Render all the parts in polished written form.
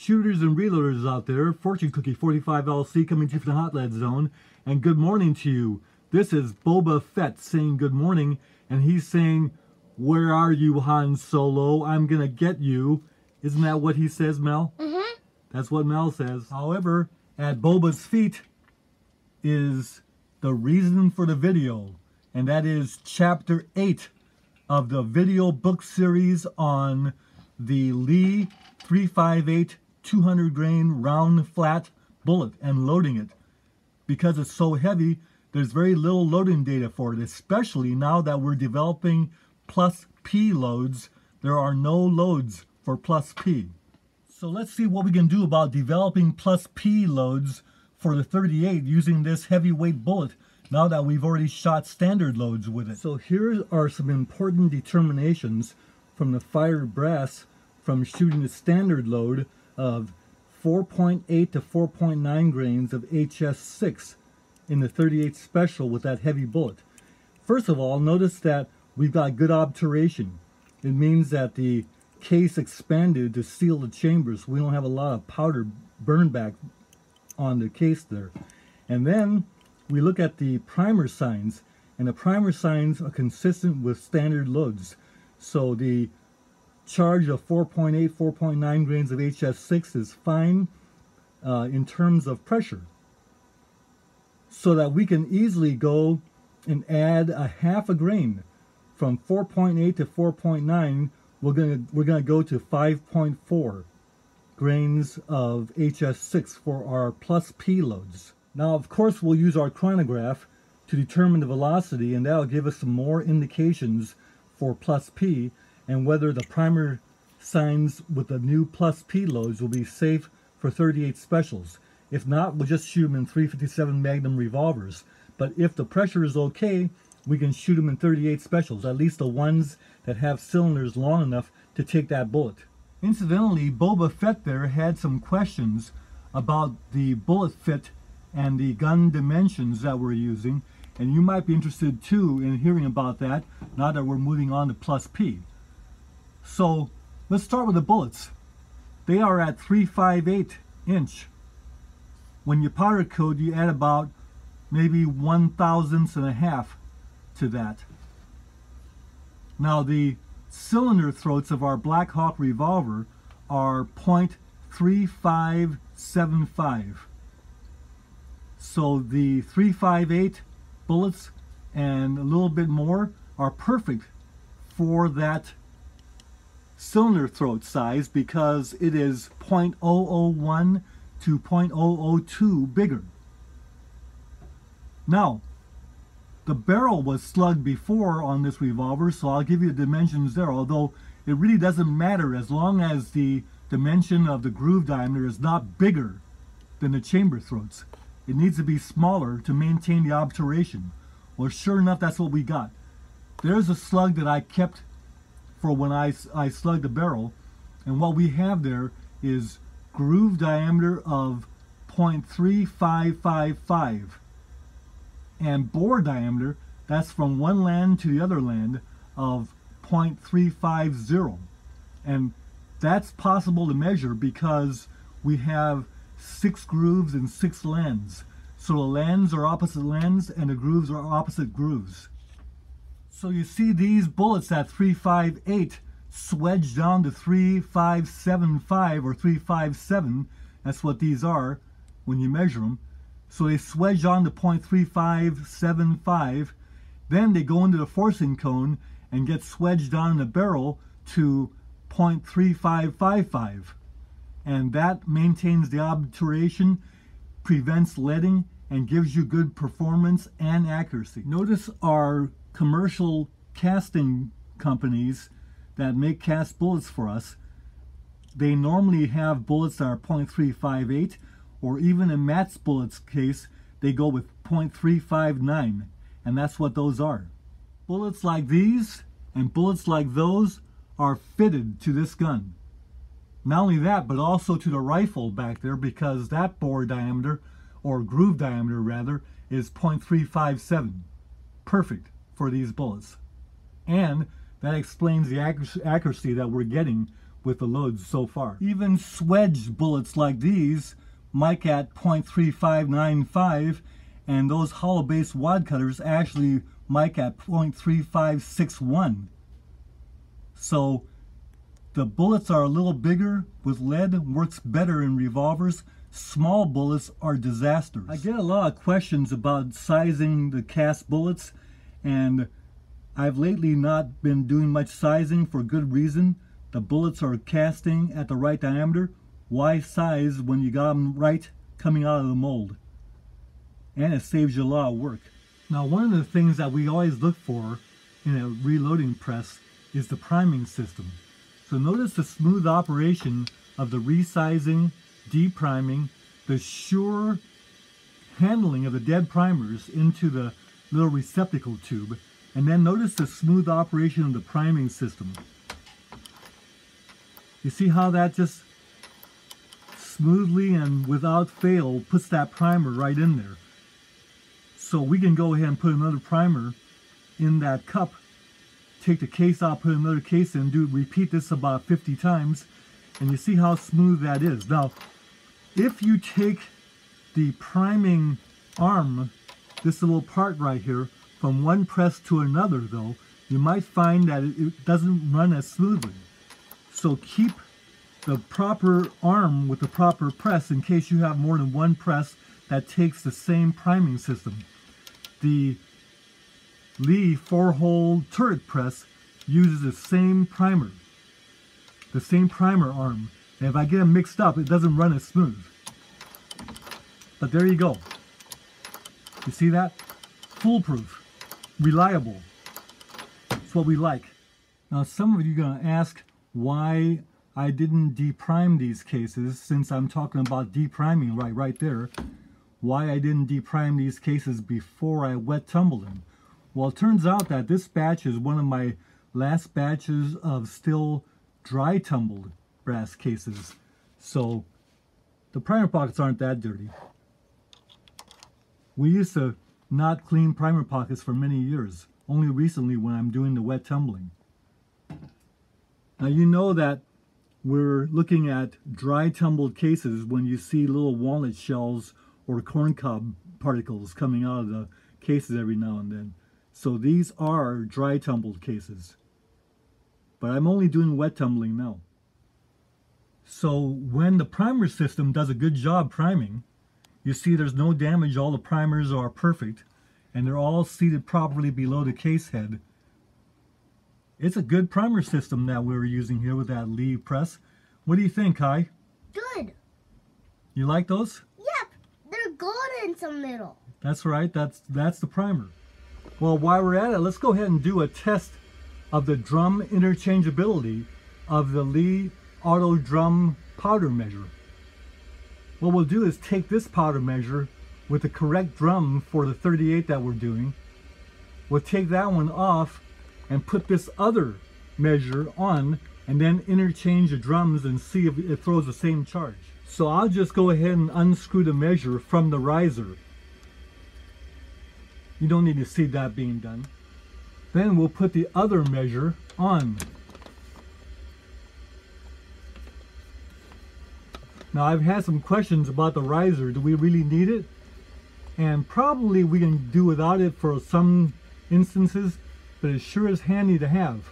shooters and reloaders out there, Fortune Cookie 45 LC coming to you from the Hot Lead Zone, and good morning to you. This is Boba Fett saying good morning, and he's saying, "Where are you, Han Solo? I'm gonna get you." Isn't that what he says, Mel? Mm-hmm. That's what Mel says. However, at Boba's feet is the reason for the video, and that is Chapter 8 of the video book series on the Lee 358 200 grain round flat bullet and loading it. Because it's so heavy, there's very little loading data for it, especially now that we're developing plus P loads. There are no loads for plus P. So let's see what we can do about developing plus P loads for the 38 using this heavyweight bullet now that we've already shot standard loads with it. So here are some important determinations from the fired brass from shooting the standard load of 4.8 to 4.9 grains of HS6 in the 38 Special with that heavy bullet. First of all, notice that we've got good obturation. It means that the case expanded to seal the chambers. We don't have a lot of powder burn back on the case there. And then we look at the primer signs, and the primer signs are consistent with standard loads. So the charge of 4.8, 4.9 grains of HS6 is fine in terms of pressure. So that we can easily go and add a half a grain. From 4.8 to 4.9, we're gonna go to 5.4 grains of HS6 for our plus P loads. Now, of course, we'll use our chronograph to determine the velocity, and that'll give us some more indications for plus P and whether the primer signs with the new plus P loads will be safe for 38 Specials. If not, we'll just shoot them in 357 Magnum revolvers. But if the pressure is okay, we can shoot them in 38 Specials, at least the ones that have cylinders long enough to take that bullet. Incidentally, Boba Fett there had some questions about the bullet fit and the gun dimensions that we're using, and you might be interested too in hearing about that now that we're moving on to plus P. So let's start with the bullets. They are at 358 inch. When you powder coat, you add about maybe 1/1000th and a half to that. Now the cylinder throats of our Black Hawk revolver are .3575. So the 358 bullets and a little bit more are perfect for that cylinder throat size because it is .001 to .002 bigger. Now, the barrel was slugged before on this revolver, so I'll give you the dimensions there, although it really doesn't matter as long as the dimension of the groove diameter is not bigger than the chamber throats. It needs to be smaller to maintain the obturation. Well, sure enough, that's what we got. There's a slug that I kept for when I slugged the barrel, and what we have there is groove diameter of .3555 and bore diameter, that's from one land to the other land, of .350. And that's possible to measure because we have 6 grooves and 6 lands. So the lands are opposite lands and the grooves are opposite grooves. So you see these bullets at 358 swedged down to 3575 or 357. That's what these are when you measure them. So they swedge on to .3575. Then they go into the forcing cone and get swedged on in the barrel to .3555. And that maintains the obturation, prevents leading, and gives you good performance and accuracy. Notice our commercial casting companies that make cast bullets for us. They normally have bullets that are .358, or even in Matt's bullets case, they go with .359, and that's what those are. Bullets like these and bullets like those are fitted to this gun. Not only that, but also to the rifle back there, because that bore diameter, or groove diameter rather, is .357. Perfect for these bullets. And that explains the accuracy that we're getting with the loads so far. Even swedged bullets like these mic at 0.3595, and those hollow base wad cutters actually mic at 0.3561. So the bullets are a little bigger with lead, works better in revolvers. Small bullets are disasters. I get a lot of questions about sizing the cast bullets, and I've lately not been doing much sizing for good reason. The bullets are casting at the right diameter. Why size when you got them right coming out of the mold? And it saves you a lot of work. Now, one of the things that we always look for in a reloading press is the priming system. So notice the smooth operation of the resizing, depriming, the sure handling of the dead primers into the little receptacle tube, and then notice the smooth operation of the priming system. You see how that just smoothly and without fail puts that primer right in there. So we can go ahead and put another primer in that cup, take the case out, put another case in, repeat this about 50 times, and you see how smooth that is. Now, if you take the priming arm, this little part right here, from one press to another though, you might find that it doesn't run as smoothly. So keep the proper arm with the proper press in case you have more than one press that takes the same priming system. The Lee 4-hole turret press uses the same primer arm. And if I get them mixed up, it doesn't run as smooth. But there you go. You see that? Foolproof. Reliable. That's what we like. Now, some of you are going to ask why I didn't deprime these cases, since I'm talking about depriming right there. Why I didn't deprime these cases before I wet tumbled them. Well, it turns out that this batch is one of my last batches of still dry tumbled brass cases. So the primer pockets aren't that dirty. We used to not clean primer pockets for many years, only recently when I'm doing the wet tumbling. Now you know that we're looking at dry tumbled cases when you see little walnut shells or corncob particles coming out of the cases every now and then. So these are dry tumbled cases. But I'm only doing wet tumbling now. So when the primer system does a good job priming, you see there's no damage, all the primers are perfect, and they're all seated properly below the case head. It's a good primer system that we're using here with that Lee press. What do you think, Kai? Good. You like those? Yep, they're golden in the middle. That's right, that's the primer. Well, while we're at it, let's go ahead and do a test of the drum interchangeability of the Lee auto drum powder measure. What we'll do is take this powder measure with the correct drum for the 38 that we're doing. We'll take that one off and put this other measure on, and then interchange the drums and see if it throws the same charge. So I'll just go ahead and unscrew the measure from the riser. You don't need to see that being done. Then we'll put the other measure on. Now, I've had some questions about the riser. Do we really need it? And probably we can do without it for some instances, but it sure is handy to have.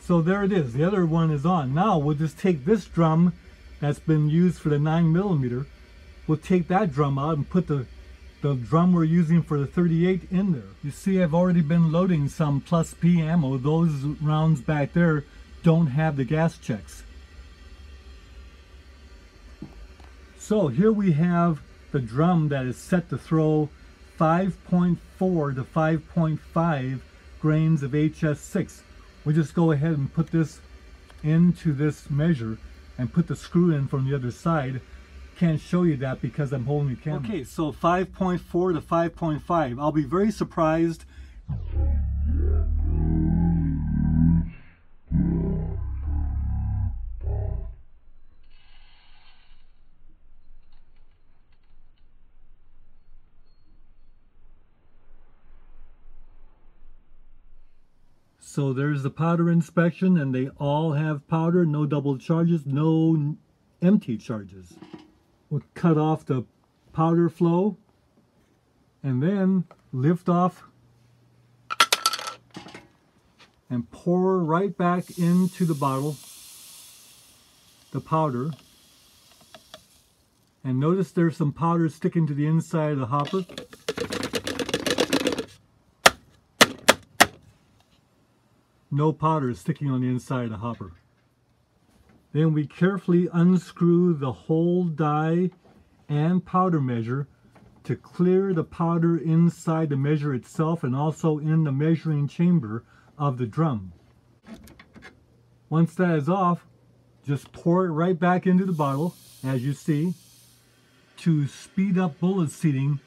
So there it is, the other one is on. Now we'll just take this drum that's been used for the 9mm. We'll take that drum out and put the drum we're using for the 38 in there. You see, I've already been loading some plus P ammo. Those rounds back there don't have the gas checks. So here we have the drum that is set to throw 5.4 to 5.5 grains of HS6. We'll just go ahead and put this into this measure and put the screw in from the other side. Can't show you that because I'm holding the camera. Okay, so 5.4 to 5.5. I'll be very surprised. So there's the powder inspection, and they all have powder, no double charges, no empty charges. We'll cut off the powder flow and then lift off and pour right back into the bottle the powder. And notice there's some powder sticking to the inside of the hopper. No powder sticking on the inside of the hopper. Then we carefully unscrew the whole die and powder measure to clear the powder inside the measure itself and also in the measuring chamber of the drum. Once that is off, just pour it right back into the bottle, as you see. To speed up bullet seating,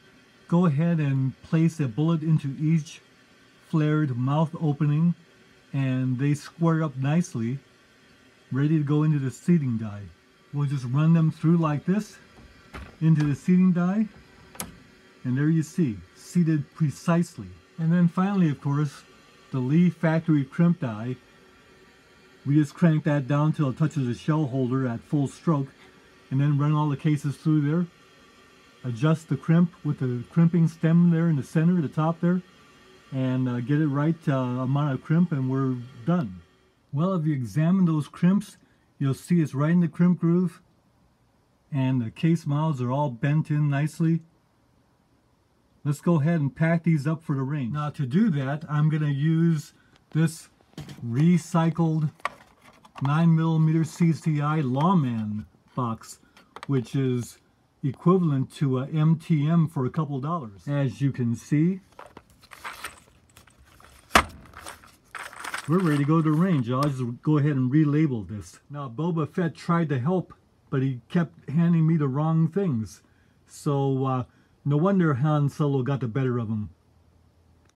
go ahead and place a bullet into each flared mouth opening, and they square up nicely, ready to go into the seating die. We'll just run them through like this into the seating die, and there you see, seated precisely. And then finally, of course, the Lee factory crimp die. We just crank that down till it touches the shell holder at full stroke, and then run all the cases through there. Adjust the crimp with the crimping stem there in the center, the top there, and get it right amount of crimp, and we're done. Well, if you examine those crimps, you'll see it's right in the crimp groove, and the case mouths are all bent in nicely. Let's go ahead and pack these up for the range. Now to do that, I'm going to use this recycled 9mm CCI Lawman box, which is equivalent to a MTM for a couple dollars. As you can see, we're ready to go to the range. I'll just go ahead and relabel this. Now Boba Fett tried to help, but he kept handing me the wrong things. So no wonder Han Solo got the better of him.